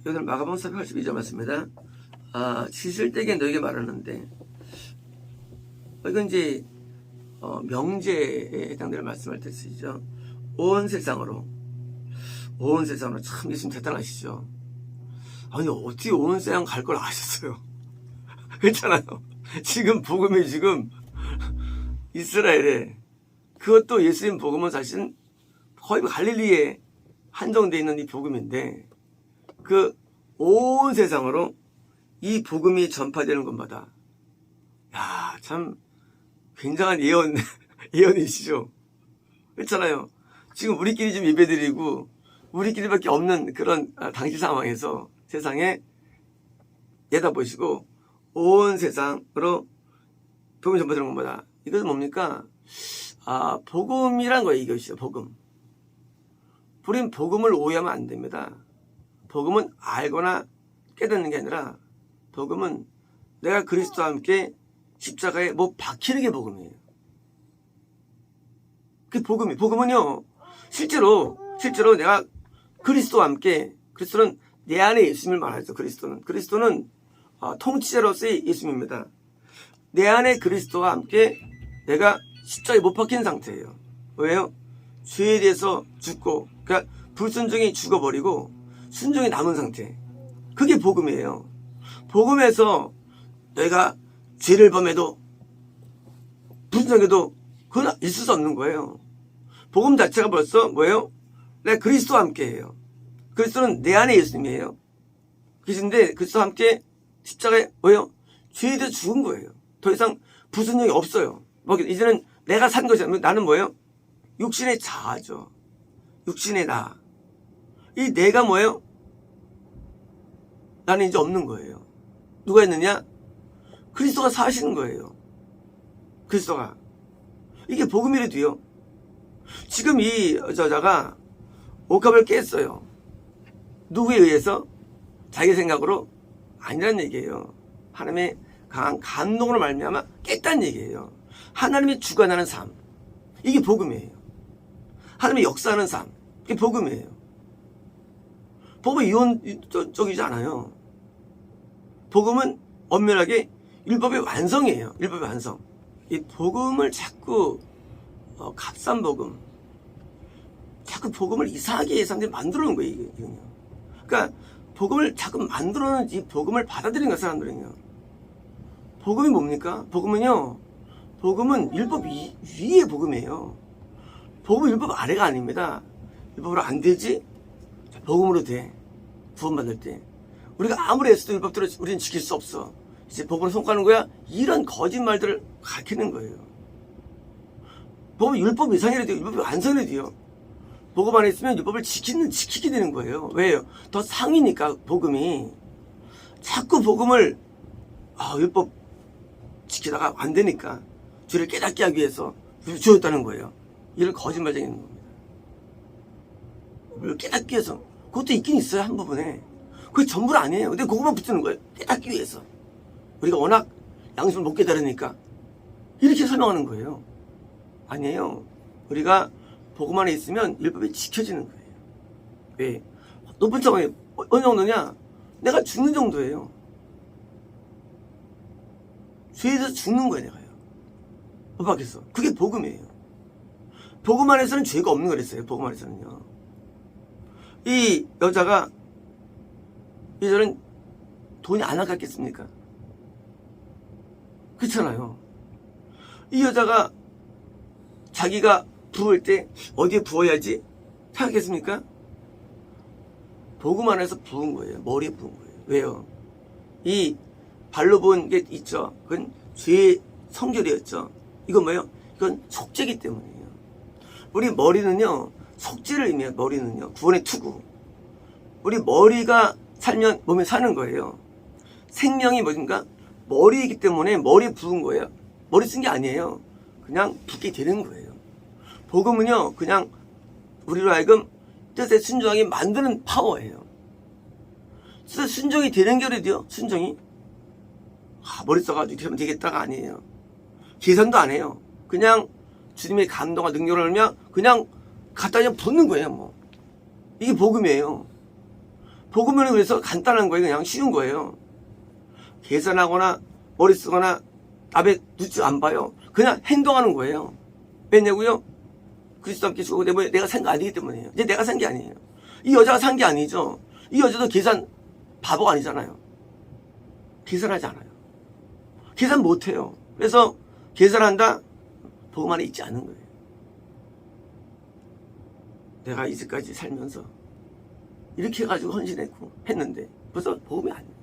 오늘 마가복음 482장 맞습니다. 지실되게 너에게 말하는데, 이건 이제 명제에 해당되는 말씀할 때 쓰이죠. 온 세상으로 참 예수님 대단하시죠. 아니 어떻게 온 세상 갈 걸 아셨어요? 그렇잖아요. 지금 복음이 지금 이스라엘에, 그것도 예수님 복음은 사실은 거의 갈릴리에 한정되어 있는 이 복음인데, 그 온 세상으로 이 복음이 전파되는 것마다, 야, 참 굉장한 예언이시죠. 그렇잖아요. 지금 우리끼리 좀 예배드리고 우리끼리밖에 없는 그런 당시 상황에서 세상에 내다보시고 온 세상으로 복음이 전파되는 것마다, 이것은 뭡니까? 복음이란 거예요. 이것이죠. 복음. 우린 복음을 오해하면 안 됩니다. 복음은 알거나 깨닫는 게 아니라, 복음은 내가 그리스도와 함께 십자가에 뭐 박히는 게 복음이에요. 그게 복음이에요. 복음은요, 실제로 내가 그리스도와 함께, 그리스도는 내 안에 예수님을 말하죠. 그리스도는 통치자로서의 예수님입니다. 내 안에 그리스도와 함께 내가 십자가에 못 박힌 상태예요. 왜요? 죄에 대해서 죽고, 그러니까 불순종이 죽어버리고 순종이 남은 상태. 그게 복음이에요. 복음에서 내가 죄를 범해도 불순종해도 그건 있을 수 없는 거예요. 복음 자체가 벌써 뭐예요? 내가 그리스도와 함께해요. 그리스도는 내 안에 예수님이에요. 그리스도인데 그리스도와 함께 십자가에 뭐예요? 죄에 대해서 죽은 거예요. 더 이상 불순종이 없어요. 이제는 내가 산 것이 아니라 나는 뭐예요? 육신의 자아죠. 육신의 나. 이 내가 뭐예요? 나는 이제 없는 거예요. 누가 있느냐? 그리스도가 사시는 거예요. 그리스도가. 이게 복음이라도요. 지금 이 여자가 옥합을 깼어요. 누구에 의해서? 자기 생각으로? 아니란 얘기예요. 하나님의 강한 감동으로 말미암아 깼다는 얘기예요. 하나님이 주관하는 삶. 이게 복음이에요. 하나님의 역사하는 삶. 이게 복음이에요. 복음은 이혼적이지 않아요. 복음은 엄밀하게 율법의 완성이에요. 율법의 완성. 이 복음을 자꾸 값싼 복음, 자꾸 복음을 이상하게 사람들이 만들어 놓은 거예요. 이거요. 그러니까 복음을 자꾸 만들어 놓은 이 복음을 받아들이는 거예요. 사람들은요. 복음이 뭡니까? 복음은 율법 위의 복음이에요. 복음은 율법 아래가 아닙니다. 율법으로 안 되지? 복음으로 돼. 구원받을 때. 우리가 아무리 애써도 율법대로 우리는 지킬 수 없어. 이제 복음을 손가는 거야? 이런 거짓말들을 가르치는 거예요. 복음은 율법 이상이라도 율법이 완성이라도요. 복음 안에 있으면 율법을 지키게 되는 거예요. 왜요? 더 상이니까 복음이. 자꾸 복음을 율법 지키다가 안 되니까 죄를 깨닫게 하기 위해서 주었다는 거예요. 이런 거짓말쟁이는 겁니다. 깨닫기 위해서. 그것도 있긴 있어요. 한 부분에. 그게 전부는 아니에요. 근데 그것만 붙이는 거예요. 깨닫기 위해서. 우리가 워낙 양심을 못 깨달으니까 이렇게 설명하는 거예요. 아니에요. 우리가 복음 안에 있으면 율법이 지켜지는 거예요. 왜? 높은 차원이 어느 정도냐? 내가 죽는 정도예요. 죄에 대해서 죽는 거예요. 내가요. 못 받겠어. 그게 복음이에요. 복음 안에서는 죄가 없는 거랬어요. 복음 안에서는요. 이 여자가, 이제는 돈이 안 아깝겠습니까? 그렇잖아요. 이 여자가 자기가 부을 때 어디에 부어야지 생각했습니까? 복음 안에서 부은 거예요. 머리에 부은 거예요. 왜요? 이 발로 부은 게 있죠. 그건 죄의 성결이었죠. 이건 뭐예요? 이건 속죄기 때문이에요. 우리 머리는요, 속죄를 의미해요. 머리는요, 구원의 투구. 우리 머리가 살면 몸에 사는 거예요. 생명이 뭐든가 머리이기 때문에 머리에 부은 거예요. 머리 쓴 게 아니에요. 그냥 붓게 되는 거예요. 복음은요, 그냥 우리로 하여금 뜻에 순종하게 만드는 파워예요. 뜻에 순종이 되는 게라도요, 순종이. 머리 써가지고 이렇게 하면 되겠다가 아니에요. 계산도 안 해요. 그냥 주님의 감동과 능력을 알면 그냥 갖다 그냥 붓는 거예요. 이게 복음이에요. 복음은 그래서 간단한 거예요. 그냥 쉬운 거예요. 계산하거나 머리 쓰거나 남의 눈치 안 봐요. 그냥 행동하는 거예요. 왜냐고요? 그리스도 함께 죽고 내가 산 거 아니기 때문이에요. 이제 내가 산 게 아니에요. 이 여자가 산 게 아니죠. 이 여자도 계산 바보가 아니잖아요. 계산하지 않아요. 계산 못해요. 그래서 계산한다? 복음 안에 있지 않은 거예요. 내가 이제까지 살면서 이렇게 해가지고 헌신했고 했는데 벌써 복음이 아니에요.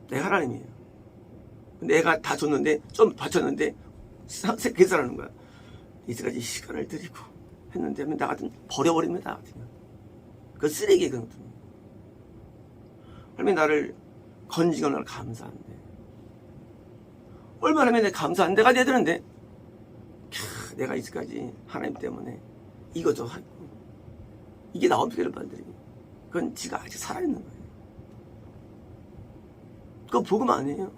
내가 하나님이에요. 내가 다 줬는데 좀 바쳤는데 계산하는 거야. 이제까지 시간을 들이고 했는데 나 같은 버려버립니다. 나 같으면 그 쓰레기에 그런 것들. 하나님이 나를 건지고 나를 감사한데 얼마나 하면 내가 감사한 데가 돼야 되는데 내가 이제까지 하나님 때문에 이거저 하고 이게 나온 피해를 받으리고 그건 지가 아직 살아있는 거예요. 그거 복음 아니에요.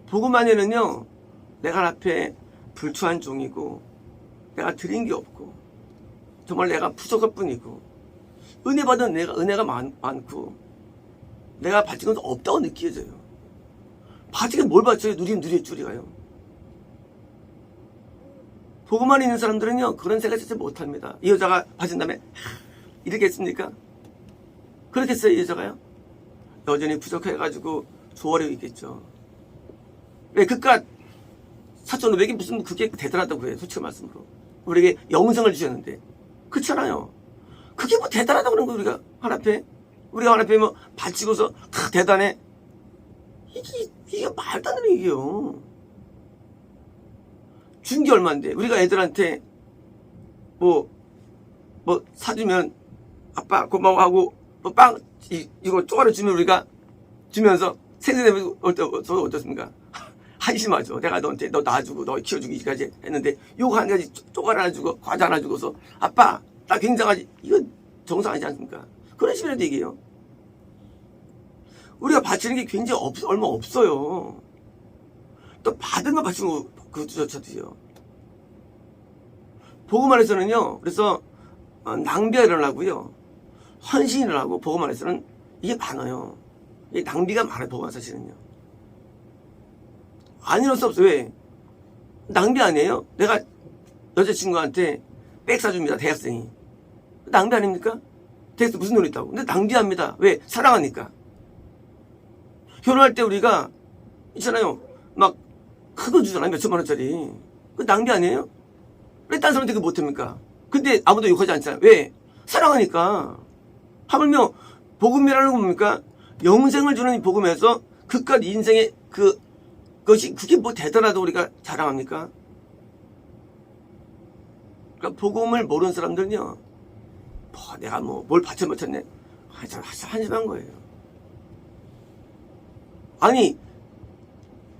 복음 안에는요 내가 앞에 불투한 종이고 내가 드린 게 없고 정말 내가 부족할 뿐이고 은혜 받은 은혜가 많고 내가 바친 것도 없다고 느껴져요. 바친 게 뭘 바쳐요? 누릴 줄이가요. 복음 안에 있는 사람들은요 그런 생각 진짜 못합니다. 이 여자가 바친 다음에 이렇게 했습니까? 그렇겠어요? 이 여자가요? 여전히 부족해가지고 조아려 있겠죠. 왜 그깟 4,500이 무슨 그게 대단하다고 해요. 솔직히 말씀으로 우리에게 영생을 주셨는데 그렇잖아요. 그게 뭐 대단하다고 그러는 거예요. 우리가 하나 앞에 뭐 바치고서 대단해. 이게 말도 안 되는 얘기예요. 준 게 얼마인데 우리가 애들한테 뭐 사주면 아빠 고마워하고 뭐 빵 이거 쪼가리 주면 우리가 주면서 생생되면 어떻습니까? 한심하죠. 내가 너한테 너 낳아주고 너 키워주기까지 했는데 요거 한 가지 쪼가리 하나 주고 과자 하나 주고서 아빠 나 굉장하지. 이건 정상하지 않습니까? 그런 식으로 얘기해요. 우리가 바치는 게 굉장히 얼마 없어요. 또 받은 거 바치는 거 그것조차도요. 복음 안에서는요. 그래서 낭비가 일어나고요. 헌신이 일어나고 복음 안에서는 이게 많아요. 이게 낭비가 많아요. 복음 안에서 사실은요. 아니랄 수 없어요. 왜? 낭비 아니에요? 내가 여자친구한테 백 사줍니다. 대학생이. 낭비 아닙니까? 대학생 무슨 돈이 있다고. 근데 낭비합니다. 왜? 사랑하니까. 결혼할 때 우리가 있잖아요. 막 큰 거 주잖아요. 몇천만 원짜리. 그 낭비 아니에요? 왜 딴 사람한테 그거 못합니까? 근데 아무도 욕하지 않잖아요. 왜? 사랑하니까. 하물며 복음이라는 건 뭡니까? 영생을 주는 이 복음에서 그깟 인생의 그게 뭐 대단하다고 우리가 자랑합니까? 그러니까 복음을 모르는 사람들은요. 내가 뭘 바쳐 못했네. 한심한 거예요. 아니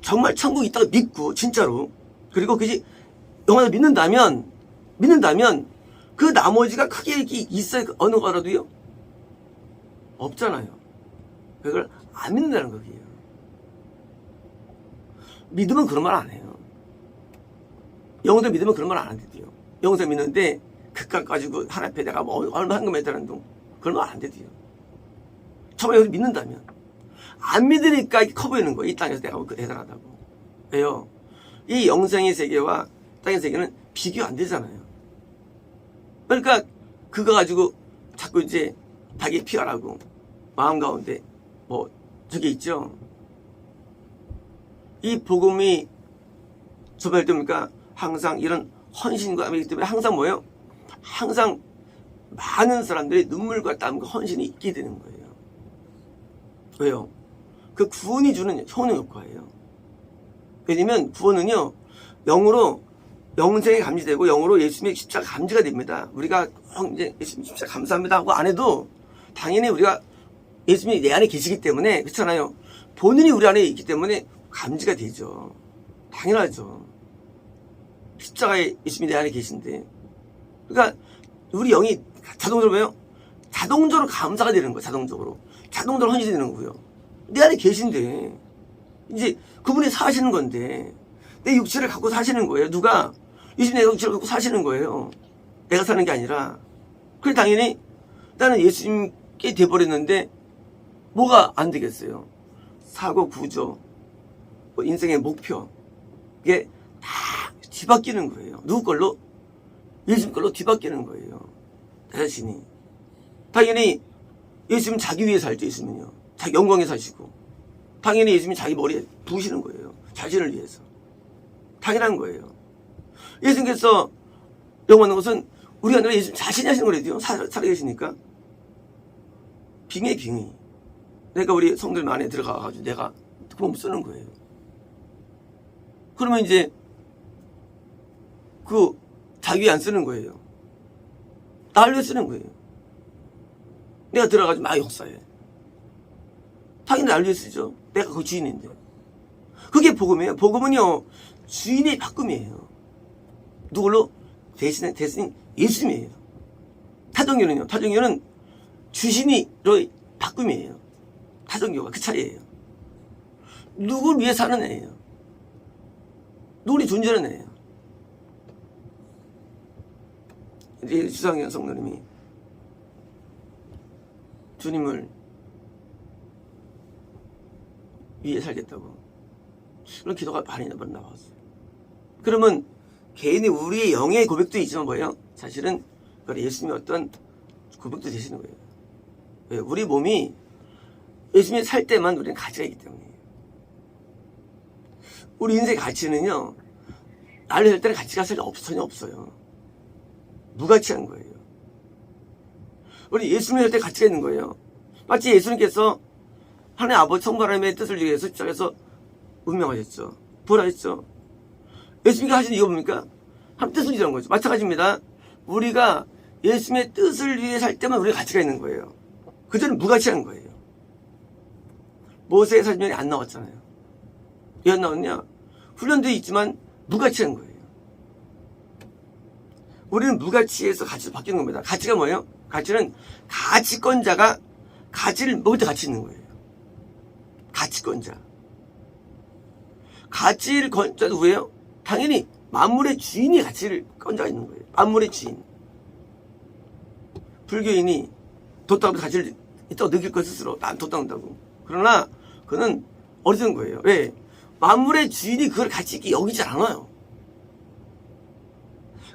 정말 천국이 있다고 믿고 진짜로 그리고 그것이 영원히 믿는다면 그 나머지가 크게 있어요. 어느 거라도요? 없잖아요. 그걸 안 믿는다는 거기에요. 믿으면 그런 말 안 해요. 영혼들 믿으면 그런 말 안 한대요. 영혼들 믿는데 그깟 가지고 하나 앞에 내가 얼마 한금 했다는 둥 그런 말 안 돼도요. 정말 여기서 믿는다면 안 믿으니까 이게 커 보이는 거예요. 이 땅에서 내가 그 대단하다고. 왜요? 이 영생의 세계와 땅의 세계는 비교 안 되잖아요. 그러니까 그거 가지고 자꾸 이제 자기 피하라고 마음 가운데 저게 있죠. 이 복음이 전할 때입니까? 항상 이런 헌신과 암이기 때문에 항상 뭐예요? 항상 많은 사람들이 눈물과 땀과 헌신이 있게 되는 거예요. 왜요? 그 구원이 주는 효능 효과예요. 왜냐면 구원은요, 영으로 영생이 감지되고 영으로 예수님의 십자가 감지가 됩니다. 우리가 이제 예수님 십자가 감사합니다 하고 안 해도 당연히 우리가 예수님이 내 안에 계시기 때문에 그렇잖아요. 본인이 우리 안에 있기 때문에 감지가 되죠. 당연하죠. 십자가에 예수님이 내 안에 계신데. 그러니까 우리 영이 자동적으로 뭐예요? 자동적으로 감사가 되는 거예요. 자동적으로 헌신이 되는 거고요. 내 안에 계신데 이제 그분이 사시는 건데 내 육체를 갖고 사시는 거예요. 누가? 예수님 내 육체를 갖고 사시는 거예요. 내가 사는 게 아니라 그래 당연히 나는 예수님께 돼버렸는데 뭐가 안 되겠어요? 사고 구조, 뭐 인생의 목표, 이게 다 뒤바뀌는 거예요. 누구 걸로? 예수님 걸로 뒤바뀌는 거예요. 나 자신이. 당연히 예수님 자기 위해 살죠. 예수님은요. 자기 영광에 사시고. 당연히 예수님이 자기 머리에 부으시는 거예요. 자신을 위해서. 당연한 거예요. 예수님께서 영원한 것은 우리가 아니라 예수님 자신이 하시는 거래요. 살아계시니까. 빙의 빙의. 내가 우리 성도님 안에 들어가가지고 내가 그 몸 쓰는 거예요. 그러면 이제 그 자기 위해 안 쓰는 거예요. 나를 위해 쓰는 거예요. 내가 들어가가지고 막 역사해. 당연히 나를 위해 쓰죠. 내가 그 주인인데. 그게 복음이에요. 복음은요, 주인의 바꿈이에요. 누굴로? 대신 예수님이에요. 타종교는요, 타종교는 주신이로 바꿈이에요. 타종교가 그 차이예요. 누굴 위해 사는 애예요. 누구리 존재하는 애예요. 이제 주상현 성도님이 주님을 위해 살겠다고 그런 기도가 많이 나왔어요. 그러면 개인이 우리의 영의 고백도 있지만 뭐예요? 사실은 예수님의 어떤 고백도 되시는 거예요. 왜? 우리 몸이 예수님이 살 때만 우리는 가치가 있기 때문에. 우리 인생의 가치는요, 나를 살 때는 가치가 전혀 없어요. 무가치한 거예요. 우리 예수님을 살 때 가치가 있는 거예요. 마치 예수님께서 하나님 아버지 성부 하나님의 뜻을 위해서 십자가에서 운명하셨죠. 부활하셨죠. 예수님이 하신 이거 뭡니까? 하나님 뜻을 이루는 거죠. 마찬가지입니다. 우리가 예수님의 뜻을 위해 살 때만 우리가 가치가 있는 거예요. 그전은 무가치한 거예요. 모세의 사진이 안 나왔잖아요. 왜 안 나왔냐? 훈련도 있지만 무가치한 거예요. 우리는 무가치에서 가치로 바뀌는 겁니다. 가치가 뭐예요? 가치는 가치권자가 가치를 먹을 가치 있는 거예요. 가치권자. 가치를 권자도 누구예요? 당연히 만물의 주인이 가치를 권자가 있는 거예요. 만물의 주인. 불교인이 돛다고 가치를 있다고 느낄 것 스스로 난 돛다는다고. 그러나 그는 어리석은 거예요. 왜? 만물의 주인이 그걸 가치 있게 여기지 않아요.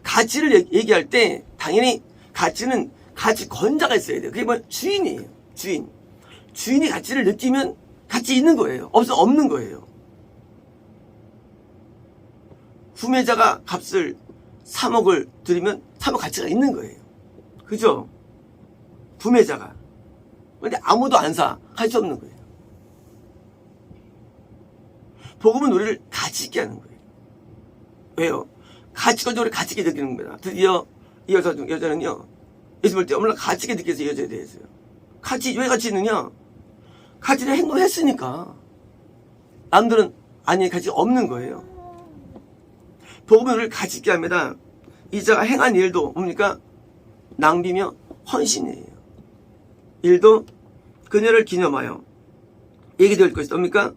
가치를 얘기할 때 당연히 가치는 가치 권자가 있어야 돼요. 그게 뭐 주인이에요. 주인. 주인이 가치를 느끼면 가치 있는 거예요. 없는 거예요. 구매자가 값을 3억을 들이면 3억 가치가 있는 거예요. 그죠? 구매자가. 근데 아무도 안 사. 할 수 없는 거예요. 복음은 우리를 가치 있게 하는 거예요. 왜요? 가치권적으로 가치 있게 느끼는 겁니다. 드디어 이 여자는요, 예수 볼 때 얼마나 가치 있게 느껴서 이 여자에 대해서요. 왜 가치 있느냐? 가치를 행동했으니까. 남들은 아니 가치가 없는 거예요. 복음은 우리를 가치 있게 합니다. 이 자가 행한 일도 뭡니까? 낭비며 헌신이에요. 일도 그녀를 기념하여 얘기될 것이 뭡니까?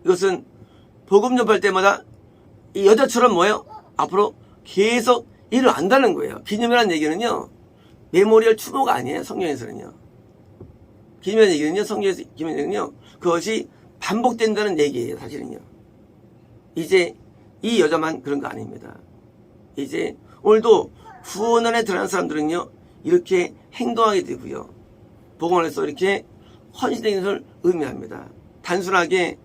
이것은 복음 전할 때마다 이 여자처럼 뭐예요? 앞으로 계속 일을 안다는 거예요. 기념이라는 얘기는요, 메모리얼 추모가 아니에요. 성경에서는요. 기념이라는 얘기는요, 성경에서 기념이는요, 그것이 반복된다는 얘기예요. 사실은요. 이제 이 여자만 그런 거 아닙니다. 이제 오늘도 구원 안에 들어간 사람들은요, 이렇게 행동하게 되고요. 복음 안에서 이렇게 헌신되는 것을 의미합니다. 단순하게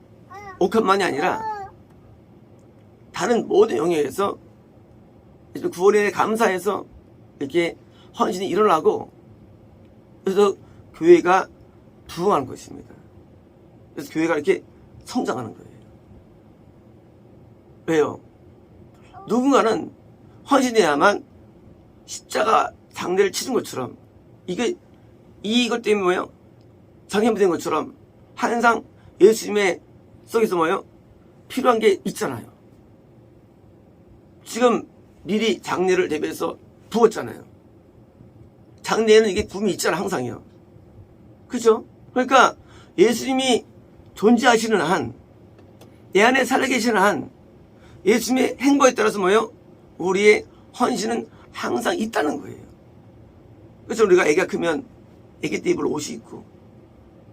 옥합만이 아니라 다른 모든 영역에서 구원에 감사해서 이렇게 헌신이 일어나고, 그래서 교회가 부흥하는 것입니다. 그래서 교회가 이렇게 성장하는 거예요. 왜요? 누군가는 헌신해야만 십자가 장례를 치른 것처럼, 이것 때문에 뭐예요? 장애물된 것처럼 항상 예수님의 속에서 뭐예요? 필요한 게 있잖아요. 지금 미리 장례를 대비해서 부었잖아요. 장례에는 이게 부음이 있잖아, 항상요. 그죠? 그러니까 예수님이 존재하시는 한, 내 안에 살아계시는 한, 예수님의 행보에 따라서 뭐예요? 우리의 헌신은 항상 있다는 거예요. 그래서 우리가 애기가 크면 애기 때 입을 옷이 있고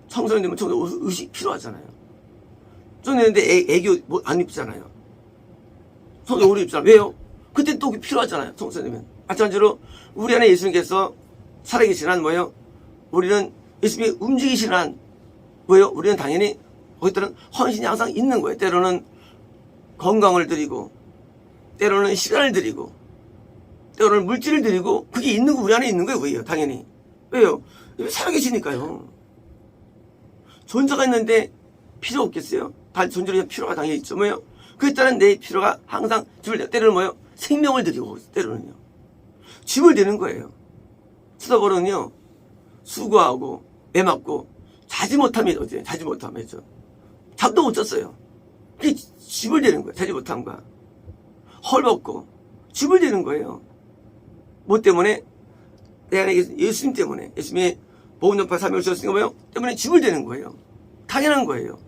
청소년 되면 청소년 옷이 필요하잖아요. 청소년 되는데 애기 옷 안 입잖아요. 청소년 옷을 입잖아요. 왜요? 그때 또 필요하잖아요. 청소년 되면. 마찬가지로 우리 안에 예수님께서 살아계신 한 뭐예요? 우리는 예수님이 움직이시는 한 뭐예요? 우리는 당연히 거기들은 헌신이 항상 있는 거예요. 때로는 건강을 드리고 때로는 시간을 드리고 때로는 물질을 드리고 그게 있는 거 우리 안에 있는 거예요. 왜요? 당연히. 왜요? 살아계시니까요. 존재가 있는데 필요 없겠어요? 존재로 필요가 당연히 있죠. 뭐예요? 그에 따른 내 필요가 항상 때로는 뭐예요? 생명을 드리고 때로는요. 집을 드는 거예요. 수다버는요. 수고하고 애 맞고 자지 못함이죠. 잠도 못 잤어요. 그게 집을 대는 거예요. 자지 못함과 헐벗고 집을 대는 거예요. 뭐 때문에? 내 안에 예수님 때문에. 예수님이 복음전파 사명을 주셨으니까 뭐예요? 때문에 집을 대는 거예요. 당연한 거예요.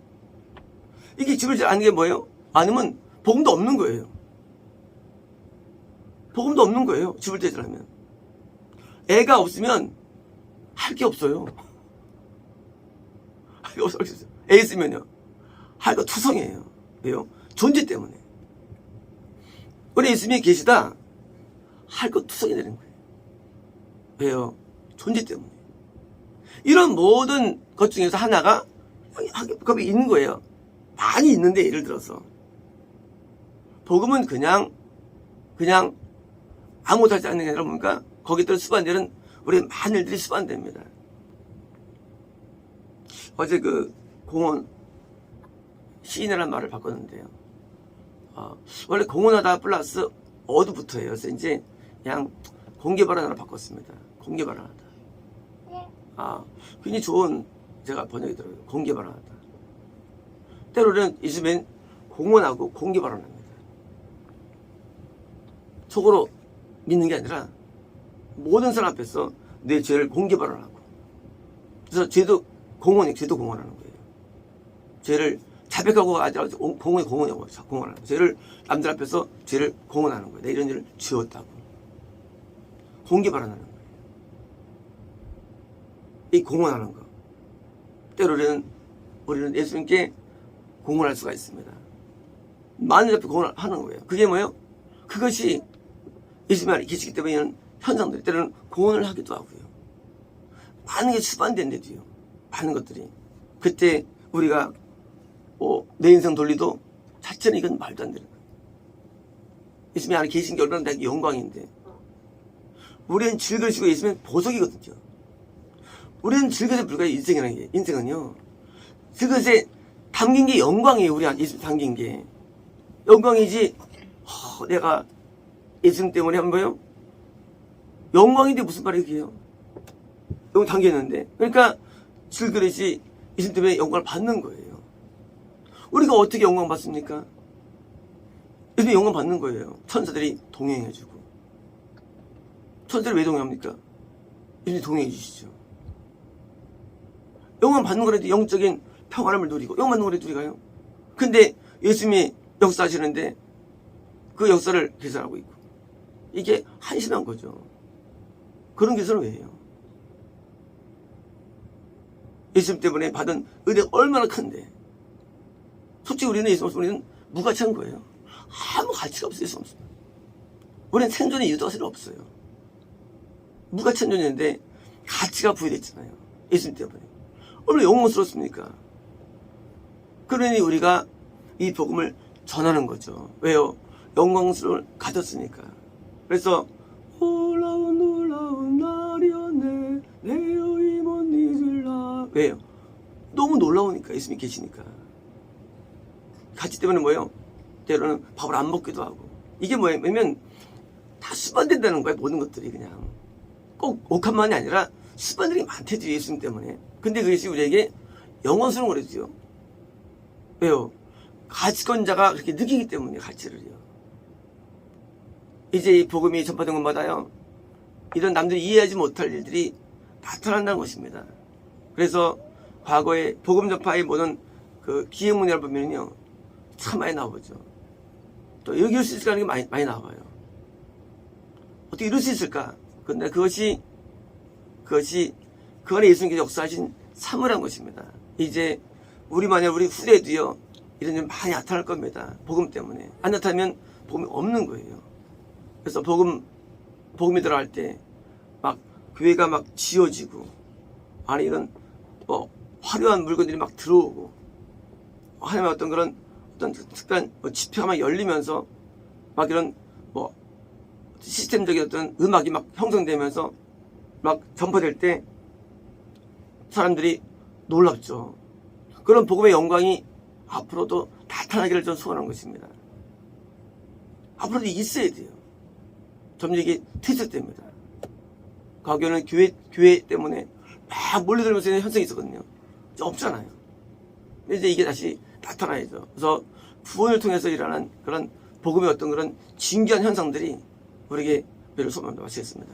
이게 집을 잘 아는 게 뭐예요? 아니면 복음도 없는 거예요. 복음도 없는 거예요. 집을 대자라면. 애가 없으면 할 게 없어요. 할 게 없어요. 애 있으면요. 할 거 투성이에요. 왜요? 존재 때문에. 우리 예수님이 계시다. 할 거 투성이 되는 거예요. 왜요? 존재 때문에. 이런 모든 것 중에서 하나가 겁이 있는 거예요. 많이 있는데 예를 들어서 복음은 그냥 아무것도 하지 않는 게 아니라 뭡니까? 거기들 수반되는 우리 많은 일들이 수반됩니다. 어제 그 공헌 시인이라는 말을 바꿨는데요. 원래 공헌하다 플러스 어두부터예요. 그래서 이제 그냥 공개발언으로 바꿨습니다. 공개발언하다. 굉장히 좋은 제가 번역이 들어요. 공개발언하다. 때로는 요즘엔 공헌하고 공개발언합니다. 속으로 믿는 게 아니라 모든 사람 앞에서 내 죄를 공개발언하고 그래서 죄도 공헌하는 거예요. 죄를 자백하고 아니라 공헌하는 거예요. 죄를 남들 앞에서 죄를 공헌하는 거예요. 내가 이런 일을 지었다고 공개발언하는 거예요. 이 공헌하는 거 때로는 우리는 예수님께 공헌할 수가 있습니다. 많은 앞에 공헌하는 거예요. 그게 뭐예요? 그것이 예수님 안에 계시기 때문에 이런 현상들이 때로는 공헌을 하기도 하고요. 많은 게 수반된데도요. 많은 것들이. 그때 우리가 내 인생 돌리도 자체는 이건 말도 안 되는 거예요. 예수님 안에 계신 게 얼마나 내게 영광인데. 우리는 즐거우시고 예수님은 보석이거든요. 우리는 즐거움에 불과해요. 인생은요. 그것에 담긴 게 영광이에요. 우리 안에 예수님 담긴 게. 영광이지, 내가 예수님 때문에 한 거예요? 영광인데 무슨 말이 그게요? 영광 담겼는데. 그러니까 즐거움이 예수님 때문에 영광을 받는 거예요. 우리가 어떻게 영광 받습니까? 예수님 영광 받는 거예요. 천사들이 동행해주고. 천사들이 왜 동행합니까? 예수님 동행해 주시죠. 영광 받는 거라도 영적인 평화를 누리고 영광 받는 거라도 우리가요. 근데 예수님이 역사하시는데 그 역사를 계산하고 있고 이게 한심한 거죠. 그런 계산을 왜 해요? 예수님 때문에 받은 은혜가 얼마나 큰데. 솔직히 우리는 예수님 없으면 우리는 무가치한 거예요. 아무 가치가 없어요. 예수님 없으면. 우리는 생존의 이유도 사실 없어요. 무가치한 존재인데 가치가 부여됐잖아요. 예수님 때문에. 얼마나 영광스럽습니까? 그러니 우리가 이 복음을 전하는 거죠. 왜요? 영광스러움을 가졌으니까. 그래서 놀라운 날이었네 내여 못 잊을라. 왜요? 너무 놀라우니까. 예수님이 계시니까. 가치 때문에 뭐예요? 때로는 밥을 안 먹기도 하고. 이게 뭐예요? 왜냐면 다 수반된다는 거예요. 모든 것들이 그냥. 꼭 옥한만이 아니라 수반들이 많대죠. 예수님 때문에. 근데 그것이 우리에게 영원스러운 거래죠. 왜요? 가치권자가 그렇게 느끼기 때문에 가치를요. 이제 이 복음이 전파된 것마다요. 이런 남들이 이해하지 못할 일들이 나타난다는 것입니다. 그래서 과거에 복음 전파의 모든 그 기획문을 보면요. 참 많이 나오죠. 또 여기 이럴 수 있을까 하는 게 많이 나와요. 어떻게 이럴 수 있을까? 근데 그것이 그것이 그 안에 예수님께서 역사하신 사물한 것입니다. 이제 우리 후대도요 이런 일 많이 나타날 겁니다. 복음 때문에. 안 나타나면 복음이 없는 거예요. 그래서 복음이 들어갈 때 막 교회가 막 지어지고 안에 이런 화려한 물건들이 막 들어오고 하나님의 어떤 특별한 집회가 막 열리면서 막 이런 시스템적인 어떤 음악이 막 형성되면서 막 전파될 때 사람들이 놀랍죠. 그런 복음의 영광이 앞으로도 나타나기를 좀 소원한 것입니다. 앞으로도 있어야 돼요. 점점 이게 퇴색됩니다. 과거에는 교회 때문에 막 몰려들면서 있는 현상이 있었거든요. 이제 없잖아요. 이제 이게 다시 나타나야죠. 그래서 구원을 통해서 일어나는 그런 복음의 어떤 그런 진귀한 현상들이 우리에게 배를 소망합니다. 마치겠습니다.